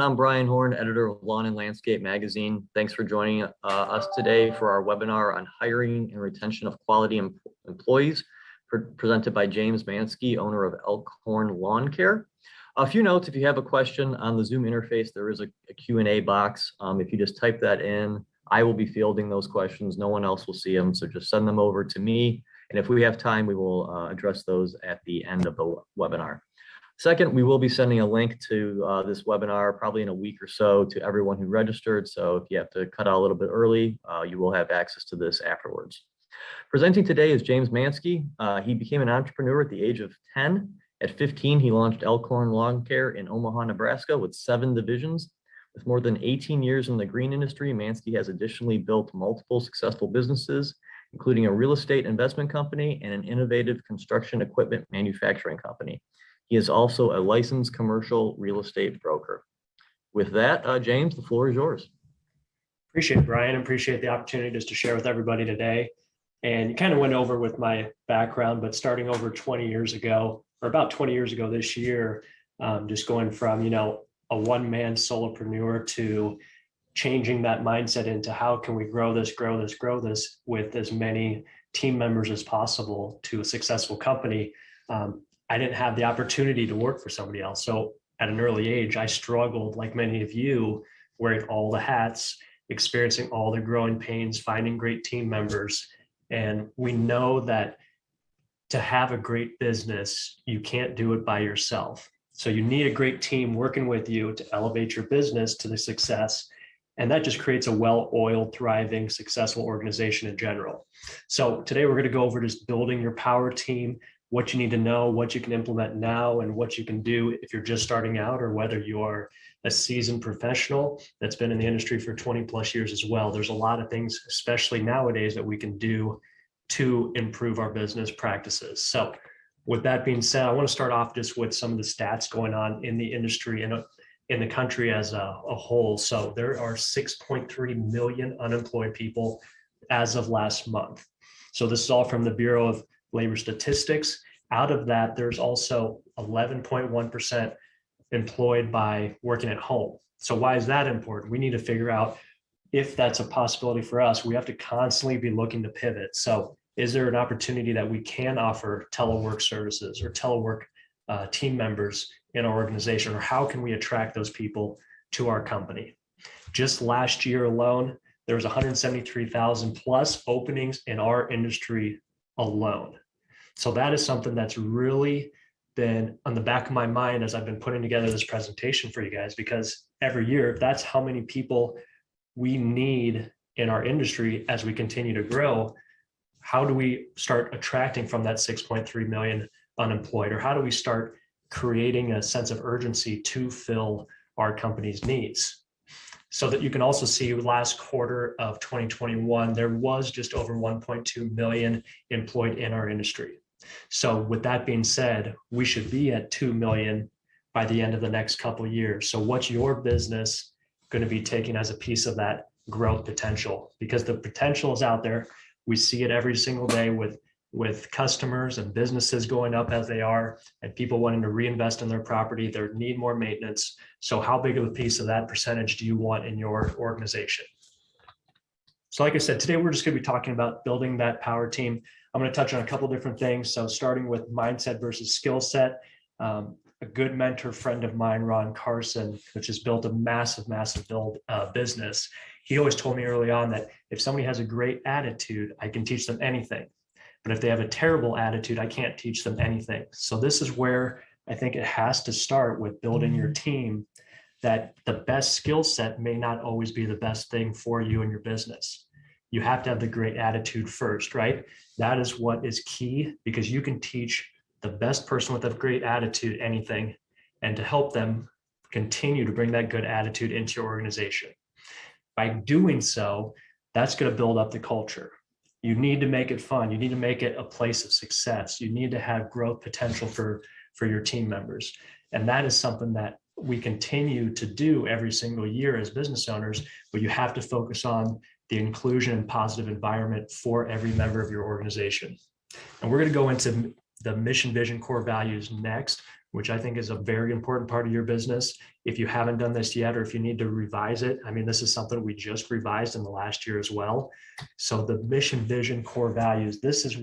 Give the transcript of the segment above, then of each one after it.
I'm Brian Horn, editor of Lawn and Landscape magazine. Thanks for joining us today for our webinar on hiring and retention of quality employees, presented by James Manske, owner of Elkhorn Lawn Care. A few notes: if you have a question on the Zoom interface, there is a Q&A box. If you just type that in, I will be fielding those questions. No one else will see them, so just send them over to me. And if we have time, we will address those at the end of the webinar. Second, we will be sending a link to this webinar probably in a week or so to everyone who registered. So if you have to cut out a little bit early, you will have access to this afterwards. Presenting today is James Manske. He became an entrepreneur at the age of 10. At 15, he launched Elkhorn Lawn Care in Omaha, Nebraska with 7 divisions. With more than 18 years in the green industry, Manske has additionally built multiple successful businesses, including a real estate investment company and an innovative construction equipment manufacturing company. He is also a licensed commercial real estate broker. With that, James, the floor is yours. Appreciate it, Brian. Appreciate the opportunity just to share with everybody today. And you kind of went over with my background, but starting over 20 years ago, or about 20 years ago this year, just going from, a one-man solopreneur to changing that mindset into how can we grow this with as many team members as possible to a successful company. I didn't have the opportunity to work for somebody else. So at an early age, I struggled, like many of you, wearing all the hats, experiencing all the growing pains, finding great team members. And we know that to have a great business, you can't do it by yourself. So you need a great team working with you to elevate your business to the success. And that just creates a well-oiled, thriving, successful organization in general. So today we're going to go over just building your power team, what you need to know, what you can implement now, and what you can do if you're just starting out, or whether you are a seasoned professional that's been in the industry for 20 plus years as well. There's a lot of things, especially nowadays, that we can do to improve our business practices. So with that being said, I want to start off just with some of the stats going on in the industry and in the country as a whole. So there are 6.3 million unemployed people as of last month. So this is all from the Bureau of Labor Statistics. Out of that, there's also 11.1% employed by working at home. So why is that important? We need to figure out if that's a possibility for us. We have to constantly be looking to pivot. So is there an opportunity that we can offer telework services or telework team members in our organization, or how can we attract those people to our company? Just last year alone, there was 173,000 plus openings in our industry alone. So that is something that's really been on the back of my mind as I've been putting together this presentation for you guys, because every year, if that's how many people we need in our industry as we continue to grow, how do we start attracting from that 6.3 million unemployed, or how do we start creating a sense of urgency to fill our company's needs? So that you can also see last quarter of 2021, there was just over 1.2 million employed in our industry. So with that being said, we should be at 2 million by the end of the next couple of years. So what's your business going to be taking as a piece of that growth potential? Because the potential is out there. We see it every single day with customers and businesses going up as they are, and people wanting to reinvest in their property. They need more maintenance. So how big of a piece of that percentage do you want in your organization? So like I said, today we're just going to be talking about building that power team. I'm going to touch on a couple different things. So starting with mindset versus skill set. A good mentor friend of mine, Ron Carson, which has built a massive business. He always told me early on that if somebody has a great attitude, I can teach them anything. But if they have a terrible attitude, I can't teach them anything. So this is where I think it has to start with building your team, that the best skill set may not always be the best thing for you and your business. You have to have the great attitude first, right? That is what is key, because you can teach the best person with a great attitude anything, and to help them continue to bring that good attitude into your organization. By doing so, that's going to build up the culture. You need to make it fun. You need to make it a place of success. You need to have growth potential for your team members. And that is something that we continue to do every single year as business owners, but you have to focus on the inclusion and positive environment for every member of your organization. And we're going to go into the mission, vision, core values next. which I think is a very important part of your business. If you haven't done this yet, or if you need to revise it, I mean, this is something we just revised in the last year as well. So the mission, vision, core values, this is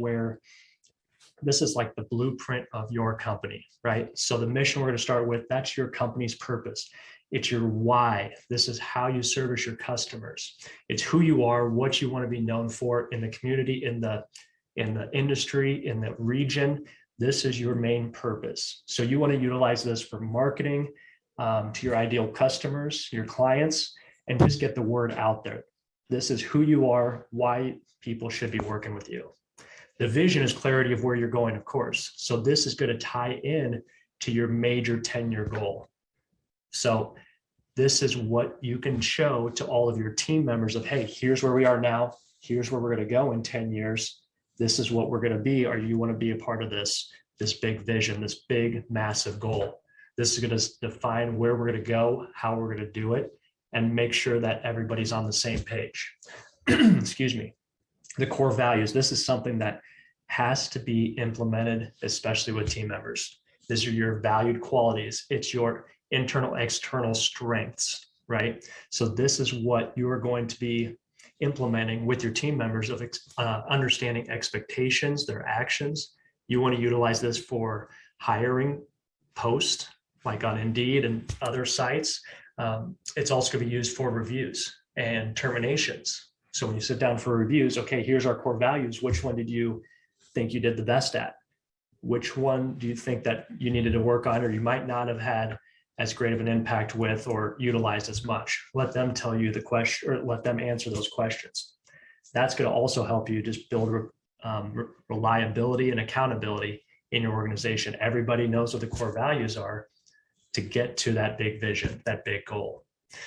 like the blueprint of your company, right? So the mission we're going to start with, that's your company's purpose. It's your why. This is how you service your customers. It's who you are, what you want to be known for in the community, in the industry, in the region. This is your main purpose. So you want to utilize this for marketing to your ideal customers, your clients, and just get the word out there. This is who you are, why people should be working with you. The vision is clarity of where you're going, of course. So this is going to tie in to your major 10-year goal. So this is what you can show to all of your team members of, hey, here's where we are now. Here's where we're going to go in 10 years. This is what we're going to be, or you want to be a part of this big vision, this big, massive goal. This is going to define where we're going to go, how we're going to do it, and make sure that everybody's on the same page. Excuse me. The core values, this is something that has to be implemented, especially with team members. These are your valued qualities. It's your internal, external strengths, right? So this is what you are going to be implementing with your team members of understanding expectations, their actions. You want to utilize this for hiring posts, like on Indeed and other sites. It's also going to be used for reviews and terminations. So when you sit down for reviews, okay, here's our core values. Which one did you think you did the best at? Which one do you think that you needed to work on, or you might not have had as great of an impact with or utilized as much? Let them tell you the question, or let them answer those questions. That's going to also help you just build reliability and accountability in your organization. Everybody knows what the core values are to get to that big vision, that big goal.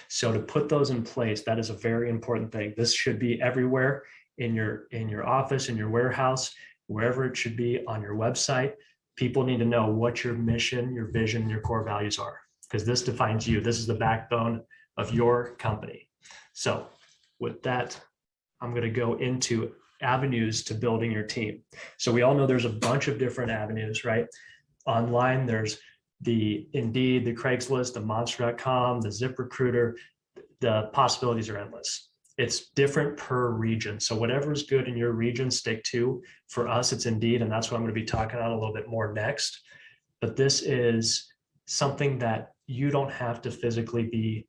So to put those in place, that is a very important thing. This should be everywhere in your office, in your warehouse, wherever it should be, on your website. People need to know what your mission, your vision, and your core values are, because this defines you. This is the backbone of your company. So with that, I'm going to go into avenues to building your team. So we all know there's a bunch of different avenues, right? Online, there's the Indeed, the Craigslist, the Monster.com, the ZipRecruiter. The possibilities are endless. It's different per region. So whatever is good in your region, stick to. For us, it's Indeed, and that's what I'm going to be talking about a little bit more next. But this is something that you don't have to physically be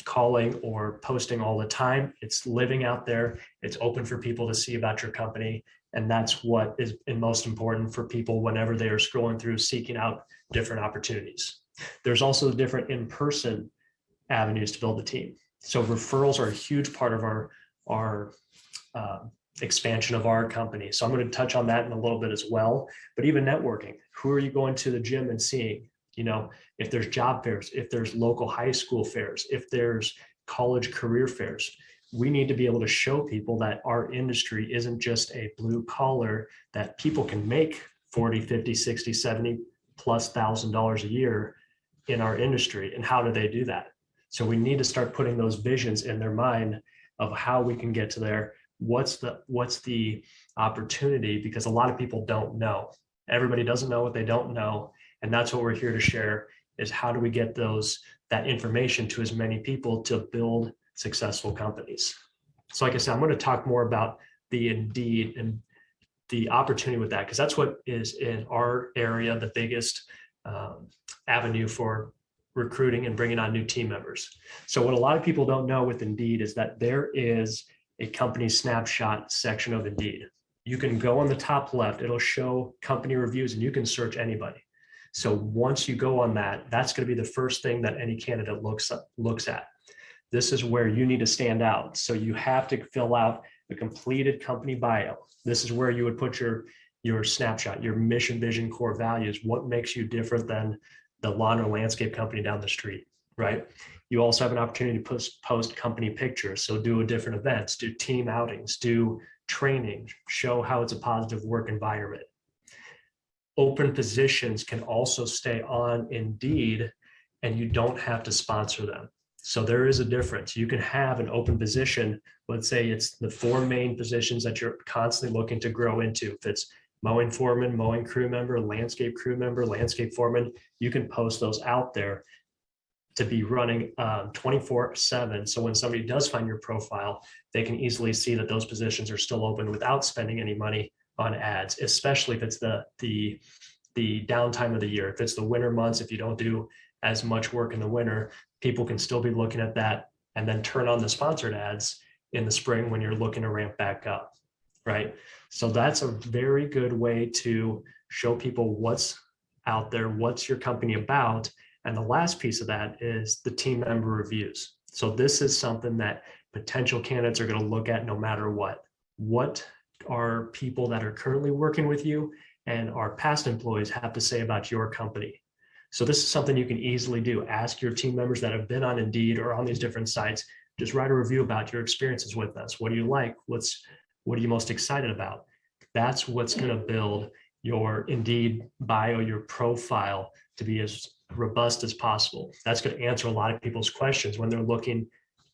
calling or posting all the time. It's living out there. It's open for people to see about your company. And that's what is most important for people whenever they are scrolling through, seeking out different opportunities. There's also different in-person avenues to build the team. So referrals are a huge part of our expansion of our company. So I'm going to touch on that in a little bit as well. But even networking, who are you going to the gym and seeing? You know, if there's job fairs, if there's local high school fairs, if there's college career fairs, we need to be able to show people that our industry isn't just a blue collar, that people can make 40, 50, 60, 70 plus $1,000 a year in our industry. And how do they do that? So we need to start putting those visions in their mind of how we can get to there. What's the opportunity? Because a lot of people don't know. Everybody doesn't know what they don't know. And that's what we're here to share, is how do we get that information to as many people to build successful companies. So like I said, I'm going to talk more about the Indeed and the opportunity with that, because that's what is in our area the biggest avenue for recruiting and bringing on new team members. So what a lot of people don't know with Indeed is that there is a company snapshot section of Indeed. You can go on the top left, it'll show company reviews, and you can search anybody. So once you go on that, that's going to be the first thing that any candidate looks at. This is where you need to stand out. So you have to fill out a completed company bio. This is where you would put your snapshot, your mission, vision, core values. What makes you different than the lawn or landscape company down the street, right? You also have an opportunity to post company pictures. So do different events, do team outings, do training, show how it's a positive work environment. Open positions can also stay on Indeed, and you don't have to sponsor them. So there is a difference. You can have an open position. Let's say it's the 4 main positions that you're constantly looking to grow into. If it's mowing foreman, mowing crew member, landscape crew member, landscape foreman. You can post those out there to be running 24/7. So when somebody does find your profile, they can easily see that those positions are still open without spending any money on ads, especially if it's the downtime of the year. If it's the winter months, if you don't do as much work in the winter, people can still be looking at that and then turn on the sponsored ads in the spring when you're looking to ramp back up, right? So that's a very good way to show people what's out there, what's your company about. And the last piece of that is the team member reviews. So this is something that potential candidates are going to look at no matter what. What are people that are currently working with you and our past employees have to say about your company? So this is something you can easily do. Ask your team members that have been on Indeed or on these different sites, just write a review about your experiences with us. What do you like? What are you most excited about? That's what's going to build your Indeed bio, your profile to be as robust as possible. That's going to answer a lot of people's questions when they're looking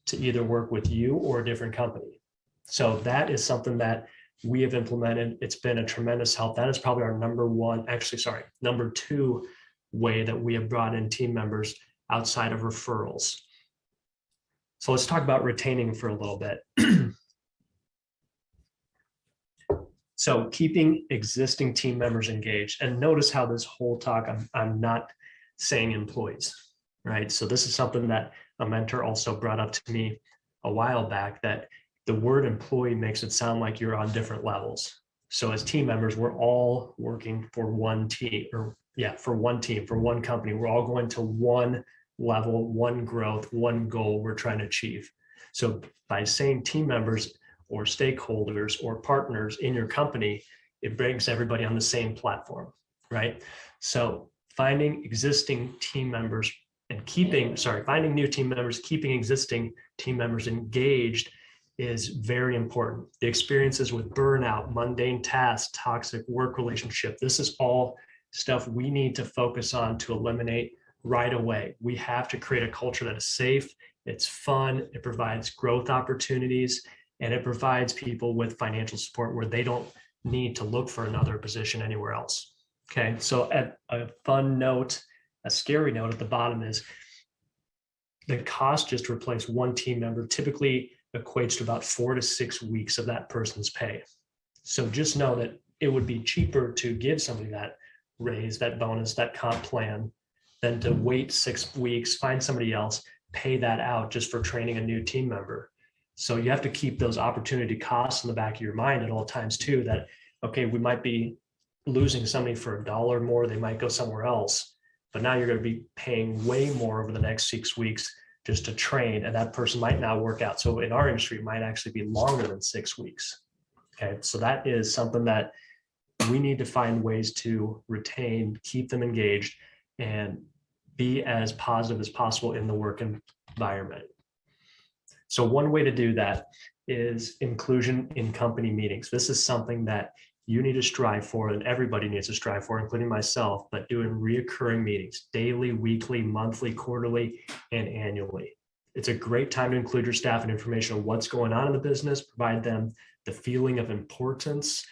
to either work with you or a different company. So that is something that we have implemented. It's been a tremendous help. That is probably our number two way that we have brought in team members outside of referrals. So let's talk about retaining for a little bit. So keeping existing team members engaged, and notice how this whole talk, I'm not saying employees, right? So this is something that a mentor also brought up to me a while back, that the word employee makes it sound like you're on different levels. So as team members, we're all working for one team, for one company. We're all going to one level, one growth, one goal we're trying to achieve. So by saying team members or stakeholders or partners in your company, it brings everybody on the same platform, right? So finding existing team members and finding new team members, keeping existing team members engaged is very important. The experiences with burnout, mundane tasks, toxic work relationship, this is all stuff we need to focus on to eliminate right away. We have to create a culture that is safe, it's fun, it provides growth opportunities, and it provides people with financial support where they don't need to look for another position anywhere else. Okay, so at a fun note, a scary note at the bottom is the cost just to replace one team member typically equates to about 4 to 6 weeks of that person's pay. So just know that it would be cheaper to give somebody that raise, that bonus, that comp plan, than to wait 6 weeks, find somebody else, pay that out just for training a new team member. So you have to keep those opportunity costs in the back of your mind at all times too, that, okay, we might be losing somebody for $1 more, they might go somewhere else, but now you're going to be paying way more over the next 6 weeks just to train, and that person might not work out. So in our industry, it might actually be longer than 6 weeks. Okay, so that is something that we need to find ways to retain, keep them engaged, and be as positive as possible in the work environment. So one way to do that is inclusion in company meetings. This is something that you need to strive for, and everybody needs to strive for, including myself, but doing reoccurring meetings, daily, weekly, monthly, quarterly, and annually. It's a great time to include your staff and information on what's going on in the business, provide them the feeling of importance,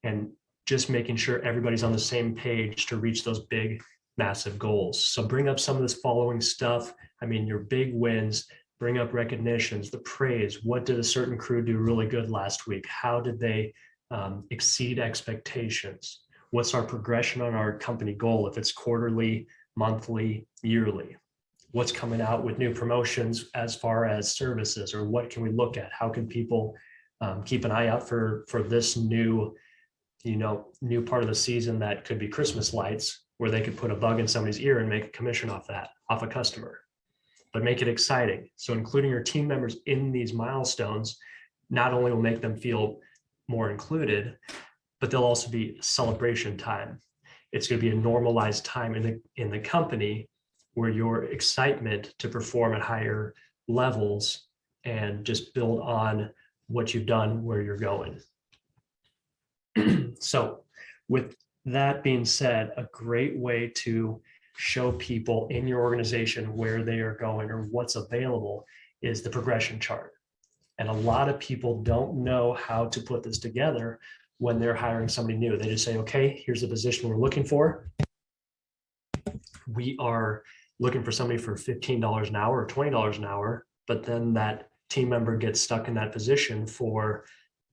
and just making sure everybody's on the same page to reach those big, massive goals. So bring up some of this following stuff. I mean, your big wins, bring up recognitions, the praise. What did a certain crew do really good last week? How did they exceed expectations? What's our progression on our company goal, if it's quarterly, monthly, yearly? What's coming out with new promotions as far as services, or what can we look at? How can people keep an eye out for this new part of the season that could be Christmas lights, where they could put a bug in somebody's ear and make a commission off a customer, but make it exciting. So including your team members in these milestones not only will make them feel more included, but they'll also be celebration time. It's going to be a normalized time in the company where your excitement to perform at higher levels and just build on what you've done, where you're going. So with that being said, a great way to show people in your organization where they are going or what's available is the progression chart. And a lot of people don't know how to put this together, when they're hiring somebody new. They just say, okay, here's the position we're looking for. We are looking for somebody for $15 an hour or $20 an hour, but then that team member gets stuck in that position for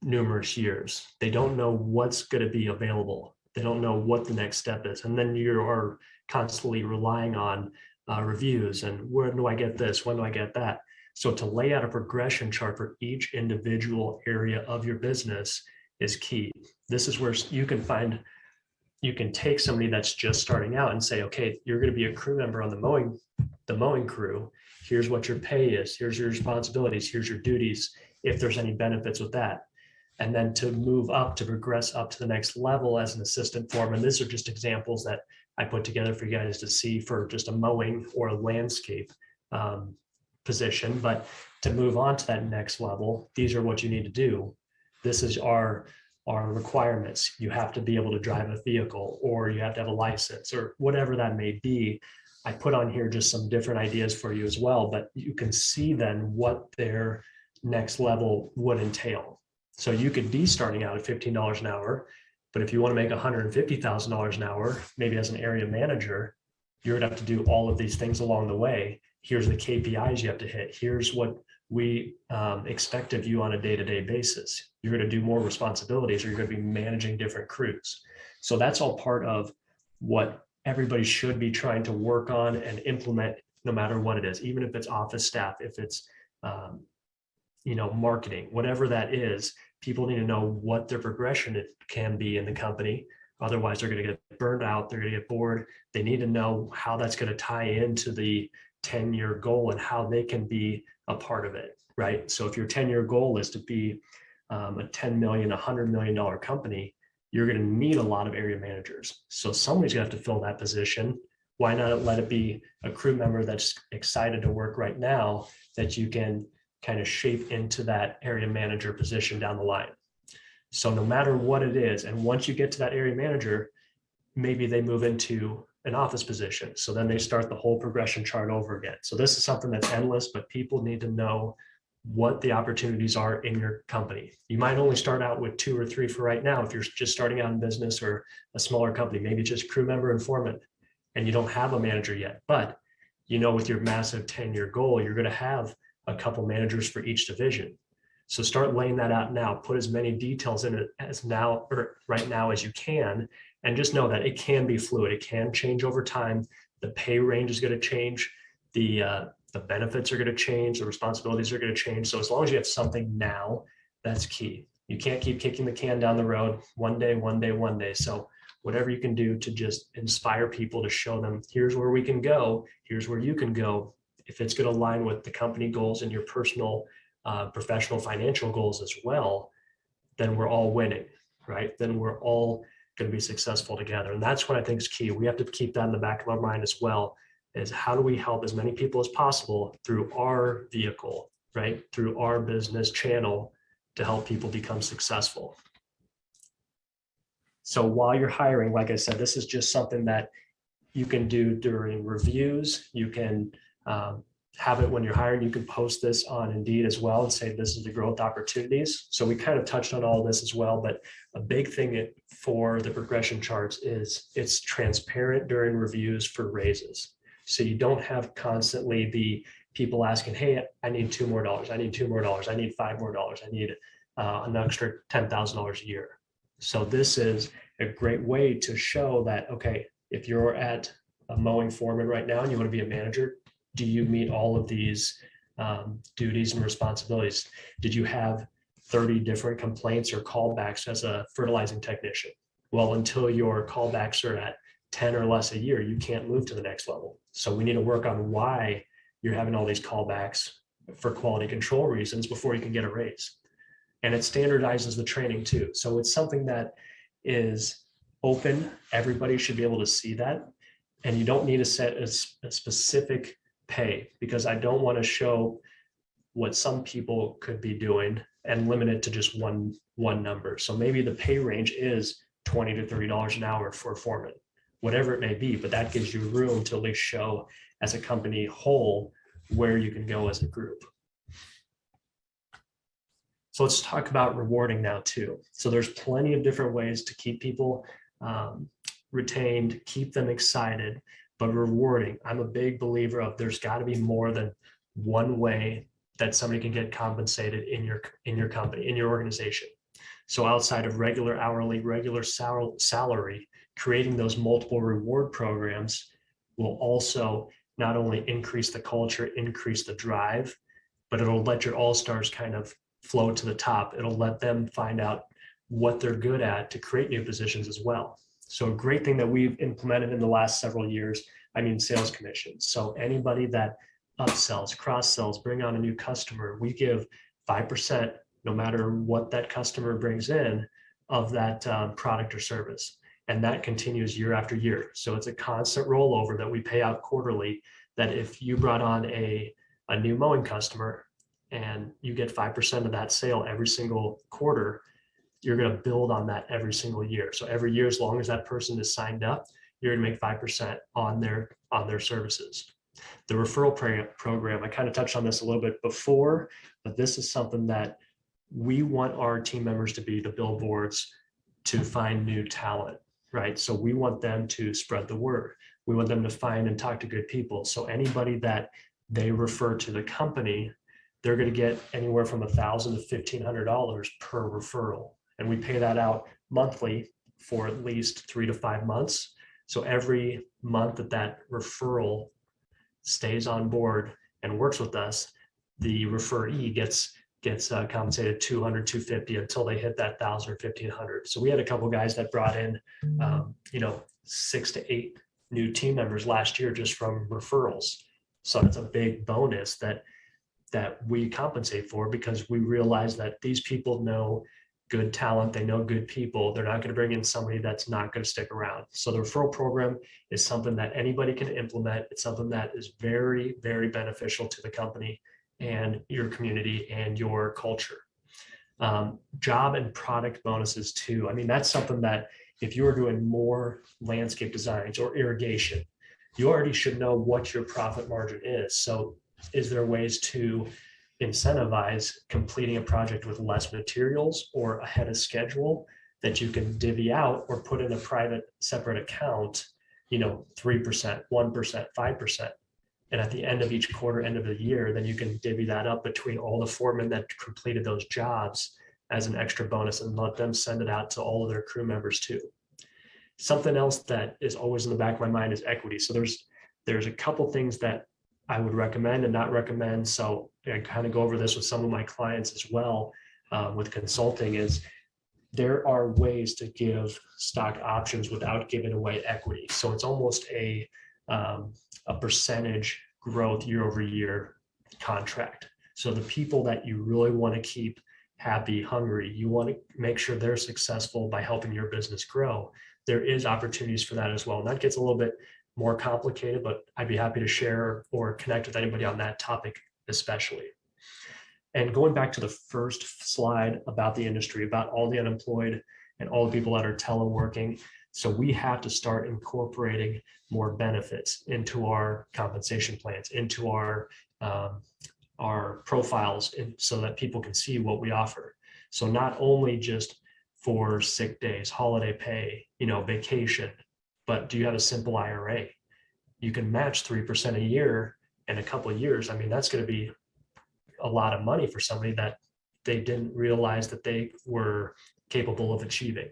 numerous years. They don't know what's going to be available. They don't know what the next step is. And then you are constantly relying on reviews and when do I get this? When do I get that? So to lay out a progression chart for each individual area of your business is key. This is where you can take somebody that's just starting out and say, okay, you're going to be a crew member on the mowing crew. Here's what your pay is. Here's your responsibilities. Here's your duties. If there's any benefits with that. And then to move up, to progress up to the next level as an assistant foreman. These are just examples that I put together for you guys to see for just a mowing or a landscape position. But to move on to that next level, these are what you need to do. This is our requirements. You have to be able to drive a vehicle, or you have to have a license, or whatever that may be. I put on here just some different ideas for you as well, but you can see then what their next level would entail. So you could be starting out at $15 an hour, but if you want to make $150,000 an hour, maybe as an area manager, you're going to have to do all of these things along the way. Here's the KPIs you have to hit. Here's what we expect of you on a day-to-day basis. You're going to do more responsibilities, or you're going to be managing different crews. So that's all part of what everybody should be trying to work on and implement, no matter what it is, even if it's office staff, if it's marketing, whatever that is. People need to know what their progression can be in the company. Otherwise, they're going to get burned out. They're going to get bored. They need to know how that's going to tie into the 10-year goal and how they can be a part of it, right? So if your 10-year goal is to be a $10 million, $100 million company, you're going to need a lot of area managers. So somebody's going to have to fill that position. Why not let it be a crew member that's excited to work right now that you can kind of shape into that area manager position down the line? So no matter what it is, and once you get to that area manager, maybe they move into an office position. So then they start the whole progression chart over again. So this is something that's endless, but people need to know what the opportunities are in your company. You might only start out with 2 or 3 for right now. If you're just starting out in business or a smaller company, maybe just crew member and foreman, and you don't have a manager yet. But with your massive 10-year goal, you're going to have a couple managers for each division. So start laying that out now. Put as many details in it as now or right now as you can, and just know that it can be fluid. It can change over time. The pay range is going to change. The benefits are going to change. The responsibilities are going to change. So as long as you have something now, that's key. You can't keep kicking the can down the road one day, one day, one day. So whatever you can do to just inspire people, to show them, here's where we can go. Here's where you can go. If it's going to align with the company goals and your personal, professional, financial goals as well, then we're all winning, right? Then we're all going to be successful together. And that's what I think is key. We have to keep that in the back of our mind as well, is how do we help as many people as possible through our vehicle, right? Through our business channel to help people become successful. So while you're hiring, like I said, this is just something that you can do during reviews. You can have it when you're hiring. You can post this on Indeed as well and say, this is the growth opportunities. So we kind of touched on all this as well, but a big thing for the progression charts is it's transparent during reviews for raises. So you don't have constantly the people asking, hey, I need $2 more. I need $2 more. I need $5 more. I need an extra $10,000 a year. So this is a great way to show that, okay, if you're at a mowing foreman right now and you want to be a manager, do you meet all of these duties and responsibilities? Did you have 30 different complaints or callbacks as a fertilizing technician? Well, until your callbacks are at 10 or less a year, you can't move to the next level. So we need to work on why you're having all these callbacks for quality control reasons before you can get a raise. And it standardizes the training too. So it's something that is open. Everybody should be able to see that. And you don't need to set a specific pay, because I don't want to show what some people could be doing and limit it to just one number. So maybe the pay range is $20 to $30 an hour for a foreman, whatever it may be, but that gives you room to at least show as a company whole where you can go as a group. So So let's talk about rewarding now too. So there's plenty of different ways to keep people retained, keep them excited, but rewarding. I'm a big believer of there's got to be more than one way that somebody can get compensated in your company, in your organization. So outside of regular hourly, regular salary, creating those multiple reward programs will also not only increase the culture, increase the drive, but it'll let your all-stars kind of flow to the top. It'll let them find out what they're good at to create new positions as well. So a great thing that we've implemented in the last several years, sales commissions. So anybody that upsells, cross sells, bring on a new customer, we give 5%, no matter what that customer brings in, of that product or service. And that continues year after year. So it's a constant rollover that we pay out quarterly, that if you brought on a new mowing customer and you get 5% of that sale every single quarter, you're going to build on that every single year. So every year, as long as that person is signed up, you're going to make 5% on their services. The referral program, I kind of touched on this a little bit before, but this is something that we want our team members to be the billboards to find new talent, right? So we want them to spread the word. We want them to find and talk to good people. So anybody that they refer to the company, they're going to get anywhere from $1,000 to $1,500 per referral. And we pay that out monthly for at least 3 to 5 months. So every month that referral stays on board and works with us, the referee gets compensated $200, $250 until they hit that $1,000 or $1,500. So we had a couple of guys that brought in, 6 to 8 new team members last year just from referrals. So that's a big bonus that we compensate for, because we realize that these people know good talent, they know good people. They're not going to bring in somebody that's not going to stick around. So the referral program is something that anybody can implement. It's something that is very, very beneficial to the company and your community and your culture. Job and product bonuses too. That's something that if you are doing more landscape designs or irrigation, you already should know what your profit margin is. So is there ways to incentivize completing a project with less materials or ahead of schedule that you can divvy out or put in a private separate account, 3%, 1%, 5%. And at the end of each quarter, end of the year, then you can divvy that up between all the foremen that completed those jobs as an extra bonus and let them send it out to all of their crew members too. Something else that is always in the back of my mind is equity. So there's a couple things that I would recommend and not recommend. So I kind of go over this with some of my clients as well with consulting, is there are ways to give stock options without giving away equity. So it's almost a percentage growth year over year contract. So the people that you really want to keep happy, hungry, you want to make sure they're successful by helping your business grow. There is opportunities for that as well. And that gets a little bit more complicated, but I'd be happy to share or connect with anybody on that topic especially. And going back to the first slide about the industry, about all the unemployed and all the people that are teleworking. So we have to start incorporating more benefits into our compensation plans, into our profiles, so that people can see what we offer. So not only just for sick days, holiday pay, vacation, but do you have a simple IRA? You can match 3% a year in a couple of years. That's going to be a lot of money for somebody that they didn't realize that they were capable of achieving.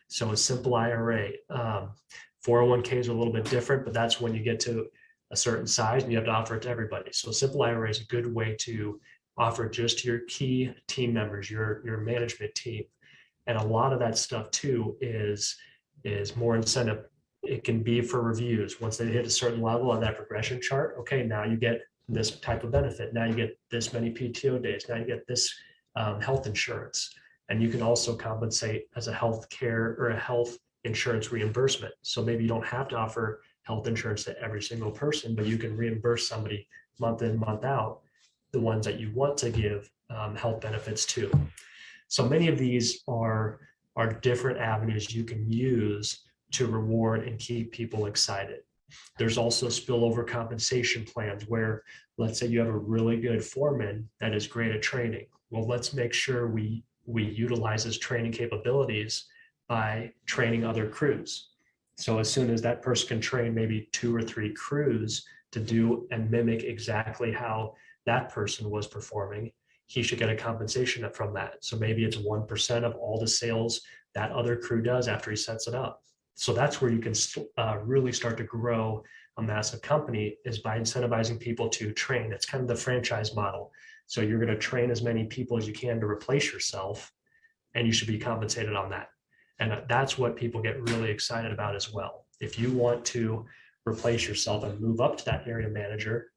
So a simple IRA, 401ks are a little bit different, but that's when you get to a certain size and you have to offer it to everybody. So a simple IRA is a good way to offer just to your key team members, your management team. And a lot of that stuff too is more incentive. It can be for reviews. Once they hit a certain level on that progression chart, okay, now you get this type of benefit. Now you get this many PTO days. Now you get this health insurance. And you can also compensate as a health care or a health insurance reimbursement. So maybe you don't have to offer health insurance to every single person, but you can reimburse somebody month in, month out, the ones that you want to give health benefits to. So many of these are different avenues you can use to reward and keep people excited. There's also spillover compensation plans where Let's say you have a really good foreman that is great at training. Well, let's make sure we utilize his training capabilities by training other crews. So as soon as that person can train maybe 2 or 3 crews to do and mimic exactly how that person was performing, he should get a compensation from that. So maybe it's 1% of all the sales that other crew does after he sets it up. So that's where you can really start to grow a massive company, is by incentivizing people to train. It's kind of the franchise model. So you're going to train as many people as you can to replace yourself, and you should be compensated on that. And that's what people get really excited about as well. If you want to replace yourself and move up to that area manager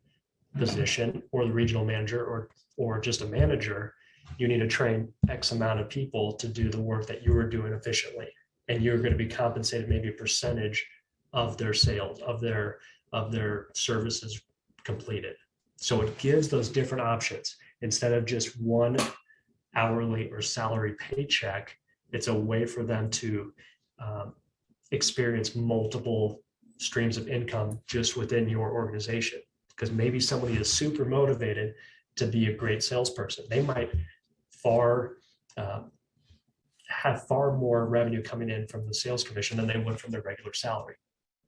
position, or the regional manager, or just a manager, you need to train X amount of people to do the work that you were doing efficiently. And you're going to be compensated maybe a percentage of their sales, of their services completed. So it gives those different options. Instead of just one hourly or salary paycheck, it's a way for them to experience multiple streams of income just within your organization. Because maybe somebody is super motivated to be a great salesperson. They might have far more revenue coming in from the sales commission than they would from their regular salary.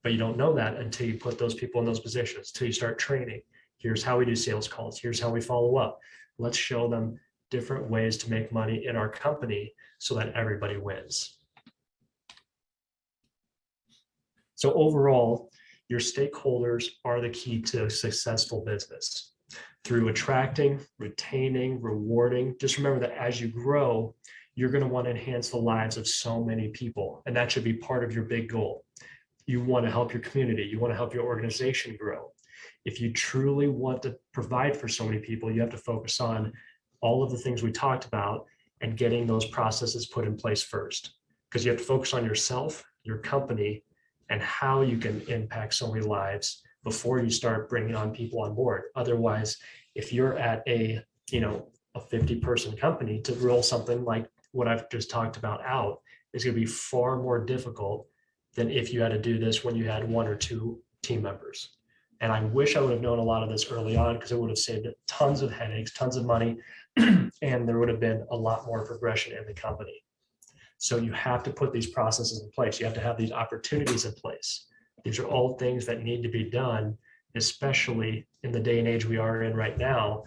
But you don't know that until you put those people in those positions, until you start training. Here's how we do sales calls. Here's how we follow up. Let's show them different ways to make money in our company so that everybody wins. So overall, your stakeholders are the key to a successful business. Through attracting, retaining, rewarding, just remember that as you grow, you're going to want to enhance the lives of so many people. And that should be part of your big goal. You want to help your community. You want to help your organization grow. If you truly want to provide for so many people, you have to focus on all of the things we talked about and getting those processes put in place first. Because you have to focus on yourself, your company, and how you can impact so many lives before you start bringing on people on board. Otherwise, if you're at a 50-person company, to roll something like what I've just talked about out is going to be far more difficult than if you had to do this when you had 1 or 2 team members. And I wish I would have known a lot of this early on, because it would have saved tons of headaches, tons of money, and there would have been a lot more progression in the company. So you have to put these processes in place. You have to have these opportunities in place. These are all things that need to be done, especially in the day and age we are in right now,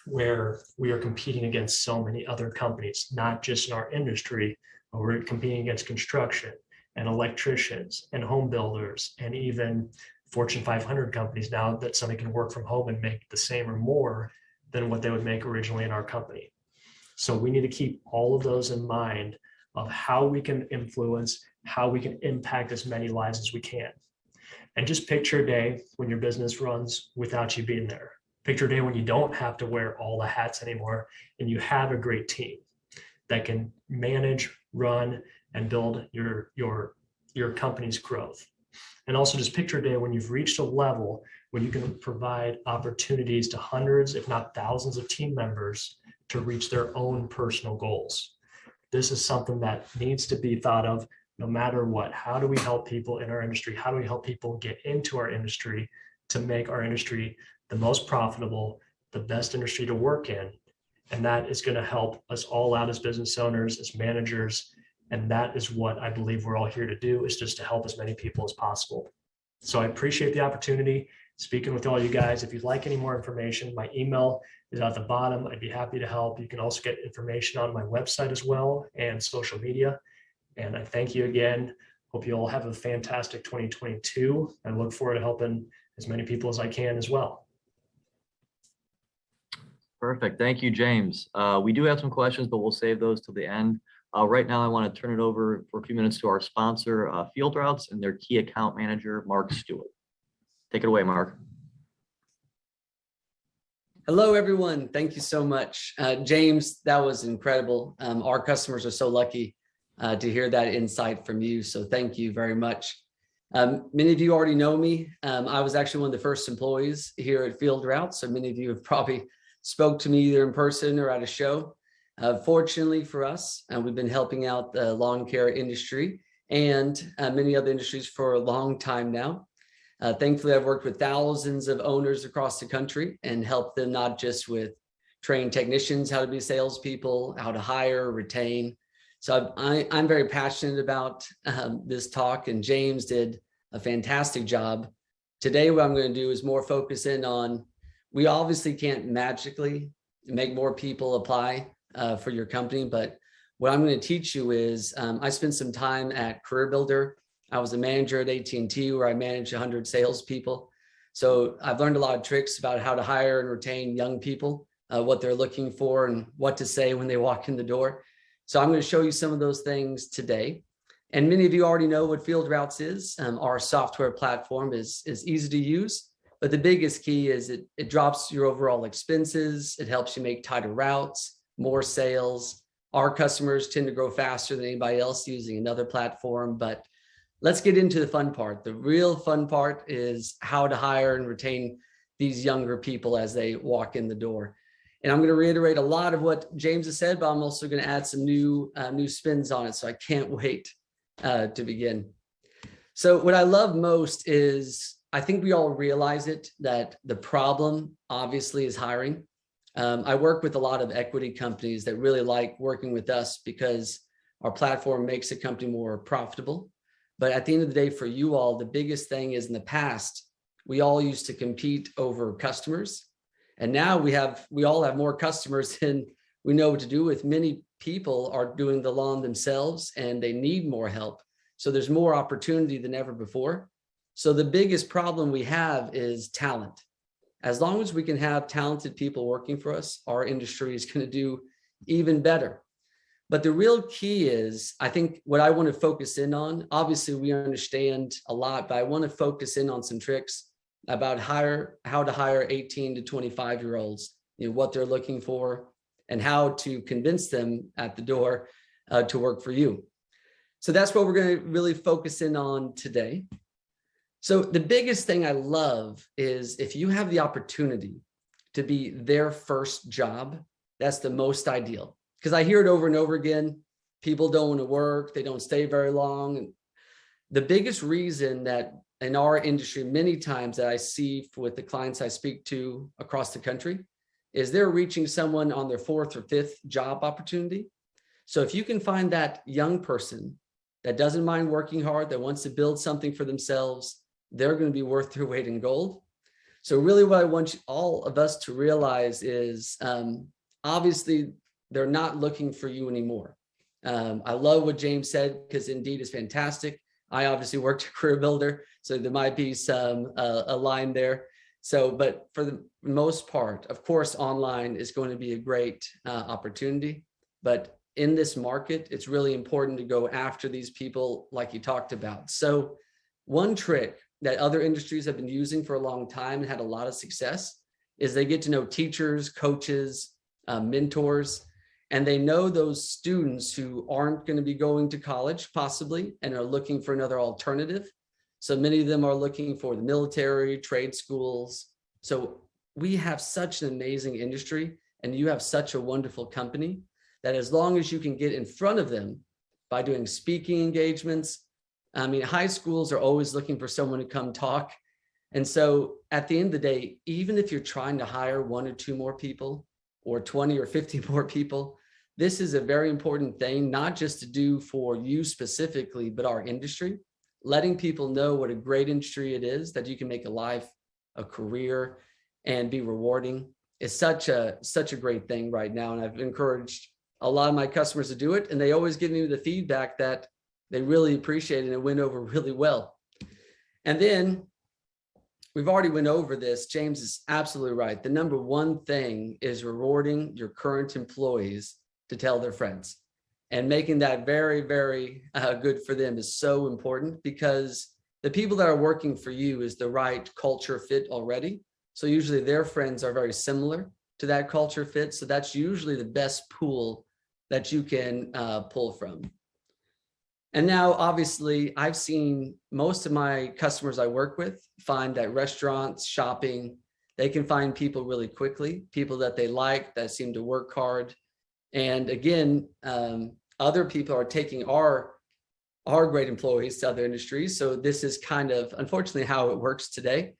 where we are competing against so many other companies, not just in our industry, but we're competing against construction and electricians and home builders and even Fortune 500 companies now that somebody can work from home and make the same or more than what they would make originally in our company. So we need to keep all of those in mind of how we can influence, how we can impact as many lives as we can. And just picture a day when your business runs without you being there. Picture a day when you don't have to wear all the hats anymore and you have a great team that can manage, run, and build your company's growth. And also just picture a day when you've reached a level when you can provide opportunities to hundreds, if not thousands of team members to reach their own personal goals. This is something that needs to be thought of no matter what. How do we help people in our industry? How do we help people get into our industry to make our industry the most profitable, the best industry to work in? And that is going to help us all out as business owners, as managers. And that is what I believe we're all here to do, is just to help as many people as possible. So I appreciate the opportunity speaking with all you guys. If you'd like any more information, my email is at the bottom. I'd be happy to help. You can also get information on my website as well and social media. And I thank you again. Hope you all have a fantastic 2022. I look forward to helping as many people as I can as well. Perfect. Thank you, James. We do have some questions, but we'll save those till the end. Right now, I want to turn it over for a few minutes to our sponsor, Field Routes, and their key account manager, Mark Stewart. Take it away, Mark. Hello, everyone. Thank you so much. James, that was incredible. Our customers are so lucky to hear that insight from you. So thank you very much. Many of you already know me. I was actually one of the first employees here at Field Routes. So many of you have probably spoke to me either in person or at a show. Fortunately for us, we've been helping out the lawn care industry and many other industries for a long time now. Thankfully, I've worked with thousands of owners across the country and helped them not just with trained technicians, how to be salespeople, how to hire, retain. So I'm very passionate about this talk, and James did a fantastic job. Today, what I'm going to do is more focus in on, we obviously can't magically make more people apply for your company, but what I'm going to teach you is I spent some time at Career Builder. I was a manager at AT&T where I managed 100 salespeople. So I've learned a lot of tricks about how to hire and retain young people, what they're looking for and what to say when they walk in the door. So I'm going to show you some of those things today. And many of you already know what Field Routes is. Our software platform is easy to use, but the biggest key is it drops your overall expenses. It helps you make tighter routes, more sales. Our customers tend to grow faster than anybody else using another platform, but let's get into the fun part. The real fun part is how to hire and retain these younger people as they walk in the door. And I'm going to reiterate a lot of what James has said, but I'm also going to add some new spins on it. So I can't wait to begin. So what I love most is I think we all realize it, that the problem obviously is hiring. I work with a lot of equity companies that really like working with us because our platform makes the company more profitable. But at the end of the day, for you all, the biggest thing is in the past, we all used to compete over customers. And now we all have more customers than we know what to do with. Many people are doing the lawn themselves and they need more help. So there's more opportunity than ever before. So the biggest problem we have is talent. As long as we can have talented people working for us, our industry is going to do even better. But the real key is, I think what I want to focus in on, obviously we understand a lot, but I want to focus in on some tricks about how to hire 18 to 25-year-olds, what they're looking for and how to convince them at the door to work for you. So that's what we're going to really focus in on today. So the biggest thing I love is if you have the opportunity to be their first job, that's the most ideal. Because I hear it over and over again, people don't want to work, they don't stay very long. The biggest reason that in our industry, many times that I see with the clients I speak to across the country, is they're reaching someone on their 4th or 5th job opportunity. So if you can find that young person that doesn't mind working hard, that wants to build something for themselves, they're going to be worth their weight in gold. So really what I want all of us to realize is obviously they're not looking for you anymore. I love what James said, because Indeed is fantastic. I obviously worked at Career Builder, so there might be some a line there. So, but for the most part, of course, online is going to be a great opportunity. But in this market, it's really important to go after these people like you talked about. So one trick that other industries have been using for a long time and had a lot of success is they get to know teachers, coaches, mentors, and they know those students who aren't going to be going to college possibly and are looking for another alternative. So many of them are looking for the military, trade schools. So we have such an amazing industry and you have such a wonderful company that as long as you can get in front of them by doing speaking engagements, I mean, high schools are always looking for someone to come talk. And so at the end of the day, even if you're trying to hire 1 or 2 more people or 20 or 50 more people, this is a very important thing, not just to do for you specifically, but our industry, letting people know what a great industry it is, that you can make a life, a career, and be rewarding is such a great thing right now. And I've encouraged a lot of my customers to do it. And they always give me the feedback that they really appreciate it and it went over really well. And then we've already went over this. James is absolutely right. The number one thing is rewarding your current employees to tell their friends, and making that very, very good for them is so important, because the people that are working for you is the right culture fit already. So usually their friends are very similar to that culture fit. So that's usually the best pool that you can pull from. And now, obviously, I've seen most of my customers I work with find that restaurants, shopping, they can find people really quickly, people that they like, that seem to work hard. And again, other people are taking our are great employees to other industries. So this is kind of, unfortunately, how it works today.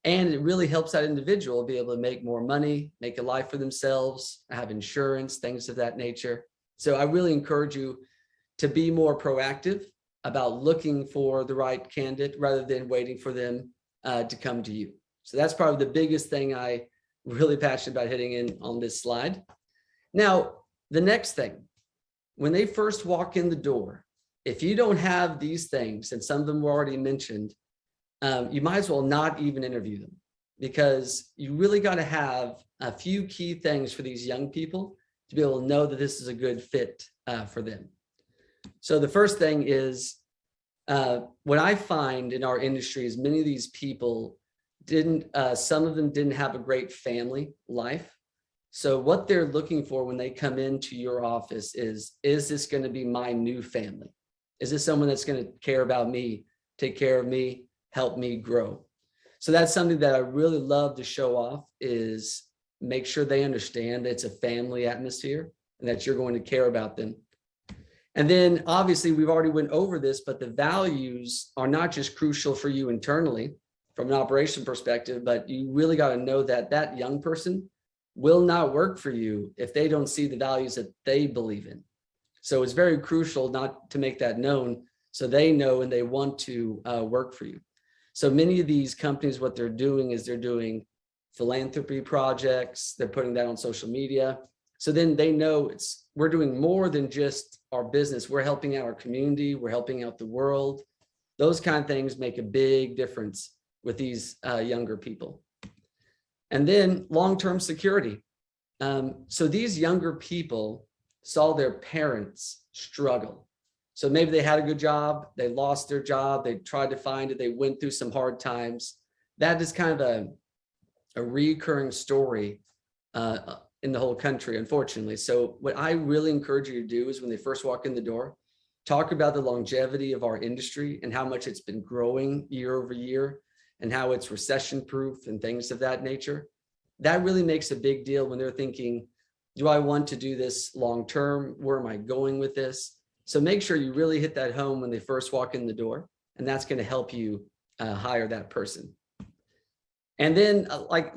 And it really helps that individual be able to make more money, make a life for themselves, have insurance, things of that nature. So I really encourage you to be more proactive about looking for the right candidate rather than waiting for them to come to you. So that's probably the biggest thing I really passionate about hitting in on this slide. Now, the next thing, when they first walk in the door, if you don't have these things, and some of them were already mentioned, you might as well not even interview them, because you really got to have a few key things for these young people to be able to know that this is a good fit for them. So the first thing is, what I find in our industry is many of these people some of them didn't have a great family life. So what they're looking for when they come into your office is this going to be my new family? Is this someone that's going to care about me, take care of me, help me grow? So that's something that I really love to show off, is make sure they understand that it's a family atmosphere and that you're going to care about them. And then obviously we've already went over this, but the values are not just crucial for you internally from an operation perspective, but you really got to know that that young person will not work for you if they don't see the values that they believe in. So it's very crucial not to make that known so they know and they want to work for you. So many of these companies, what they're doing is they're doing philanthropy projects, they're putting that on social media. So then they know we're doing more than just our business. We're helping out our community, we're helping out the world. Those kind of things make a big difference with these younger people. And then long-term security. So these younger people saw their parents struggle. So maybe they had a good job, they lost their job, they tried to find it, they went through some hard times. That is kind of a recurring story in the whole country, unfortunately. So what I really encourage you to do is when they first walk in the door, talk about the longevity of our industry and how much it's been growing year over year and how it's recession proof and things of that nature. That really makes a big deal when they're thinking, do I want to do this long term? Where am I going with this? So make sure you really hit that home when they first walk in the door, and that's going to help you hire that person. And then like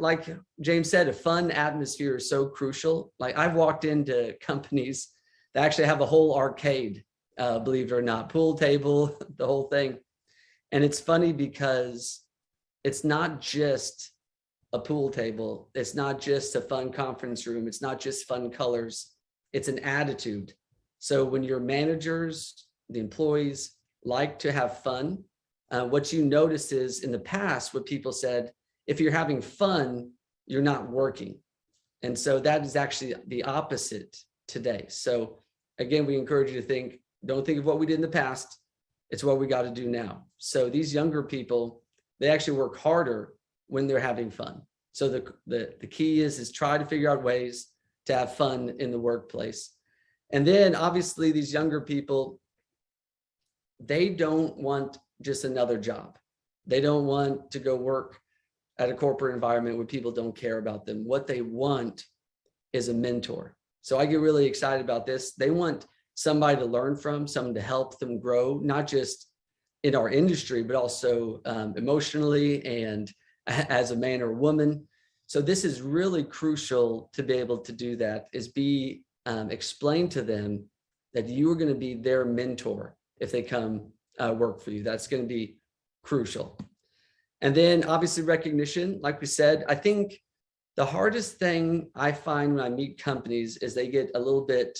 James said, a fun atmosphere is so crucial. Like I've walked into companies that actually have a whole arcade, believe it or not, pool table, the whole thing. And it's funny because it's not just a pool table. It's not just a fun conference room. It's not just fun colors. It's an attitude. So when your managers, the employees like to have fun, what you notice is in the past, what people said, if you're having fun, you're not working. And so that is actually the opposite today. So again, we encourage you to don't think of what we did in the past. It's what we got to do now. So these younger people, they actually work harder when they're having fun. So the key is try to figure out ways to have fun in the workplace. And then obviously these younger people, they don't want just another job. They don't want to go work at a corporate environment where people don't care about them. What they want is a mentor. So I get really excited about this. They want somebody to learn from, someone to help them grow, not just in our industry, but also emotionally and as a man or woman. So this is really crucial to be able to do that, is explain to them that you are going to be their mentor if they come work for you. That's going to be crucial. And then obviously recognition, like we said, I think the hardest thing I find when I meet companies is they get a little bit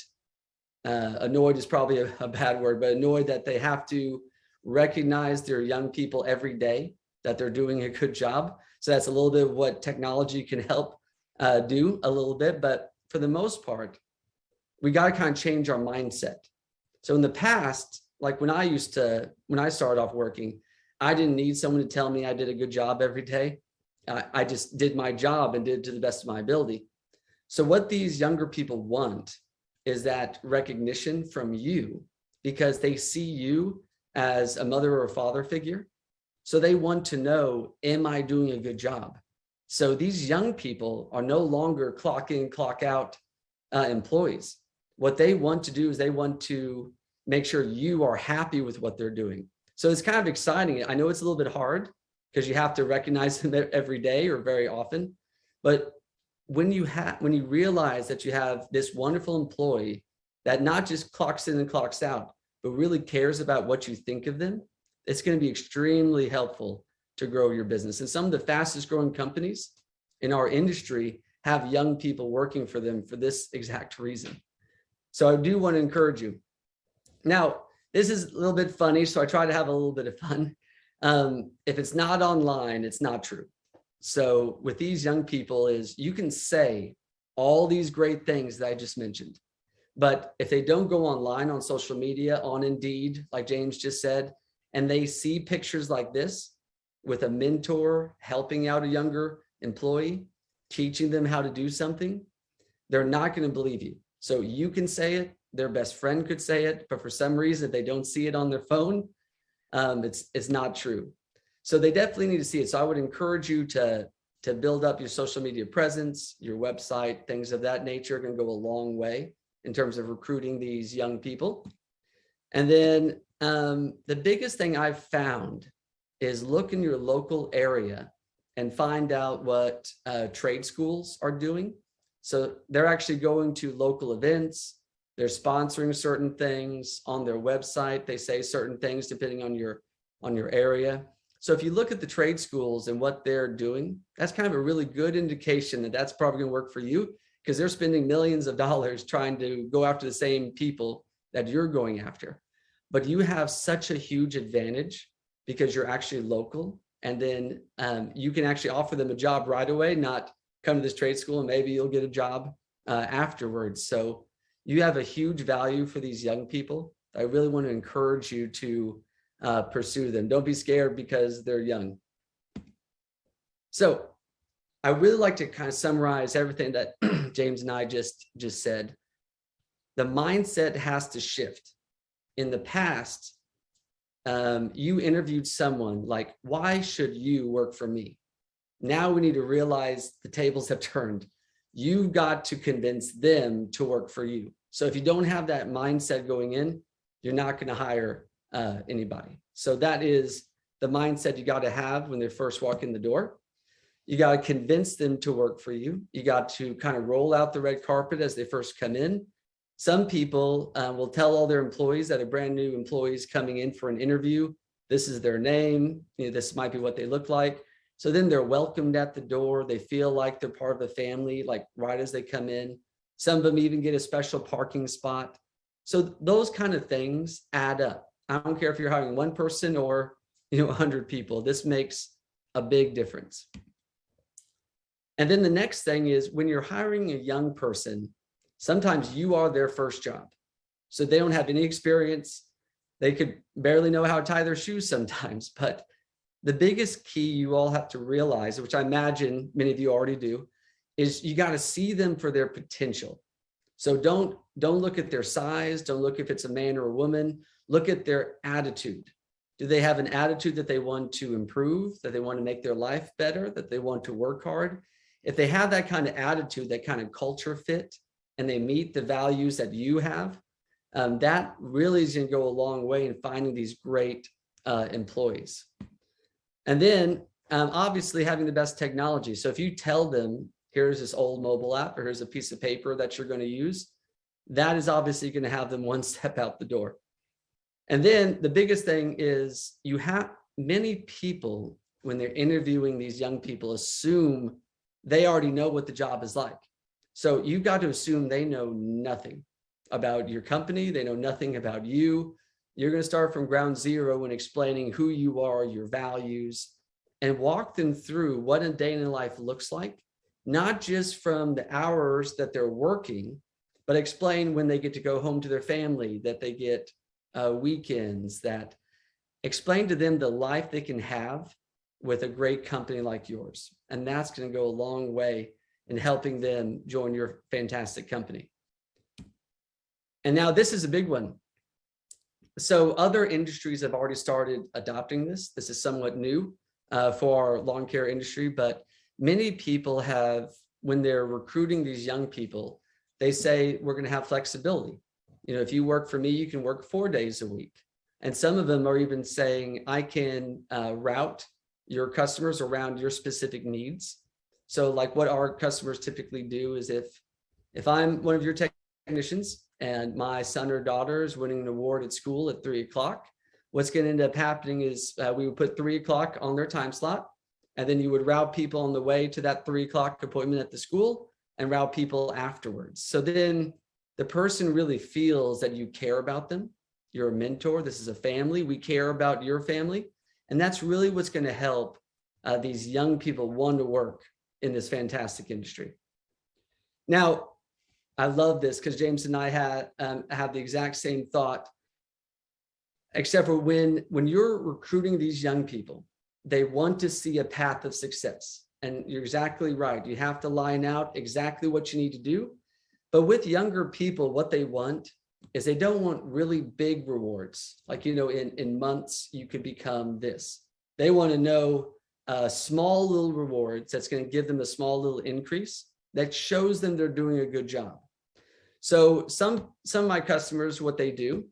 annoyed is probably a bad word, but annoyed that they have to recognize their young people every day, that they're doing a good job. So that's a little bit of what technology can help do a little bit. But for the most part, we got to kind of change our mindset. So in the past, like when I started off working, I didn't need someone to tell me I did a good job every day. I just did my job and did it to the best of my ability. So what these younger people want is that recognition from you, because they see you as a mother or a father figure. So they want to know, am I doing a good job? So these young people are no longer clock in, clock out employees. What they want to do is they want to make sure you are happy with what they're doing. So it's kind of exciting. I know it's a little bit hard because you have to recognize them every day or very often. But when you realize that you have this wonderful employee that not just clocks in and clocks out, but really cares about what you think of them, it's going to be extremely helpful to grow your business. And some of the fastest growing companies in our industry have young people working for them for this exact reason. So I do want to encourage you. Now, this is a little bit funny, so I try to have a little bit of fun. If it's not online, it's not true. So with these young people is you can say all these great things that I just mentioned, but if they don't go online on social media, on Indeed, like James just said, and they see pictures like this with a mentor helping out a younger employee, teaching them how to do something, they're not going to believe you. So you can say it, their best friend could say it, but for some reason, if they don't see it on their phone, it's not true. So they definitely need to see it. So I would encourage you to build up your social media presence, your website, things of that nature can go a long way in terms of recruiting these young people. And then the biggest thing I've found is look in your local area and find out what trade schools are doing. So they're actually going to local events. They're sponsoring certain things on their website. They say certain things depending on your area. So if you look at the trade schools and what they're doing, that's kind of a really good indication that that's probably going to work for you, because they're spending millions of dollars trying to go after the same people that you're going after. But you have such a huge advantage because you're actually local, and then you can actually offer them a job right away, not come to this trade school and maybe you'll get a job afterwards. So you have a huge value for these young people. I really want to encourage you to pursue them. Don't be scared because they're young. So I really like to kind of summarize everything that James and I just said. The mindset has to shift. In the past, you interviewed someone like, why should you work for me? Now we need to realize the tables have turned. You've got to convince them to work for you. So if you don't have that mindset going in, you're not going to hire anybody. So that is the mindset you got to have when they first walk in the door. You got to convince them to work for you. You got to kind of roll out the red carpet as they first come in. Some people will tell all their employees that are brand new employees coming in for an interview, this is their name, this might be what they look like. So then they're welcomed at the door. They feel like they're part of the family, like right as they come in. Some of them even get a special parking spot. So those kind of things add up. I don't care if you're hiring one person or 100 people. This makes a big difference. And then the next thing is when you're hiring a young person, sometimes you are their first job. So they don't have any experience. They could barely know how to tie their shoes sometimes. But the biggest key you all have to realize, which I imagine many of you already do, is you got to see them for their potential. So don't look at their size. Don't look if it's a man or a woman. Look at their attitude. Do they have an attitude that they want to improve, that they want to make their life better, that they want to work hard? If they have that kind of attitude, that kind of culture fit, and they meet the values that you have, that really is going to go a long way in finding these great employees. And then obviously having the best technology. So if you tell them, here's this old mobile app, or here's a piece of paper that you're going to use, that is obviously going to have them one step out the door. And then the biggest thing is you have many people, when they're interviewing these young people, assume they already know what the job is like. So you've got to assume they know nothing about your company. They know nothing about you. You're going to start from ground zero and explaining who you are, your values, and walk them through what a day in their life looks like, not just from the hours that they're working, but explain when they get to go home to their family, that they get weekends, that explain to them the life they can have with a great company like yours. And that's going to go a long way in helping them join your fantastic company. And now this is a big one. So other industries have already started adopting this. This is somewhat new for our lawn care industry, but many people have, when they're recruiting these young people, they say, we're going to have flexibility. if you work for me, you can work 4 days a week. And some of them are even saying, I can route your customers around your specific needs. So like what our customers typically do is if I'm one of your technicians and my son or daughter is winning an award at school at 3 o'clock, what's going to end up happening is we would put 3 o'clock on their time slot, and then you would route people on the way to that 3 o'clock appointment at the school and route people afterwards. So then the person really feels that you care about them. You're a mentor. This is a family. We care about your family. And that's really what's going to help these young people want to work in this fantastic industry. Now, I love this because James and I have the exact same thought, except for when you're recruiting these young people, they want to see a path of success. And you're exactly right. You have to line out exactly what you need to do. But with younger people, what they want is they don't want really big rewards. Like, in months, you could become this. They want to know small little rewards that's going to give them a small little increase that shows them they're doing a good job. So some of my customers, what they do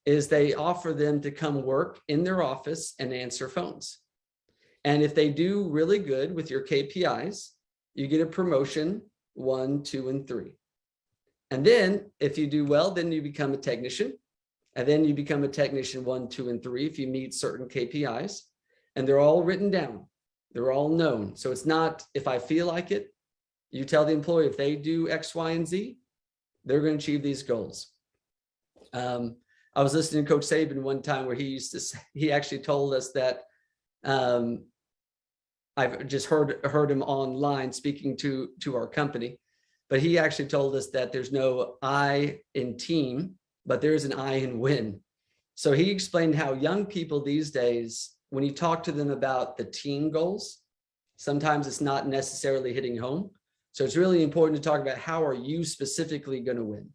is they offer them to come work in their office and answer phones. And if they do really good with your KPIs, you get a promotion 1, 2, and 3. And then if you do well, then you become a technician. And then you become a technician 1, 2, and 3 if you meet certain KPIs. And they're all written down. They're all known. So it's not if I feel like it. You tell the employee if they do X, Y, and Z, they're going to achieve these goals. I was listening to Coach Saban one time where he actually told us that I've just heard him online speaking to our company, but he actually told us that there's no I in team, but there is an I in win. So he explained how young people these days, when you talk to them about the team goals, sometimes it's not necessarily hitting home. So it's really important to talk about how are you specifically going to win.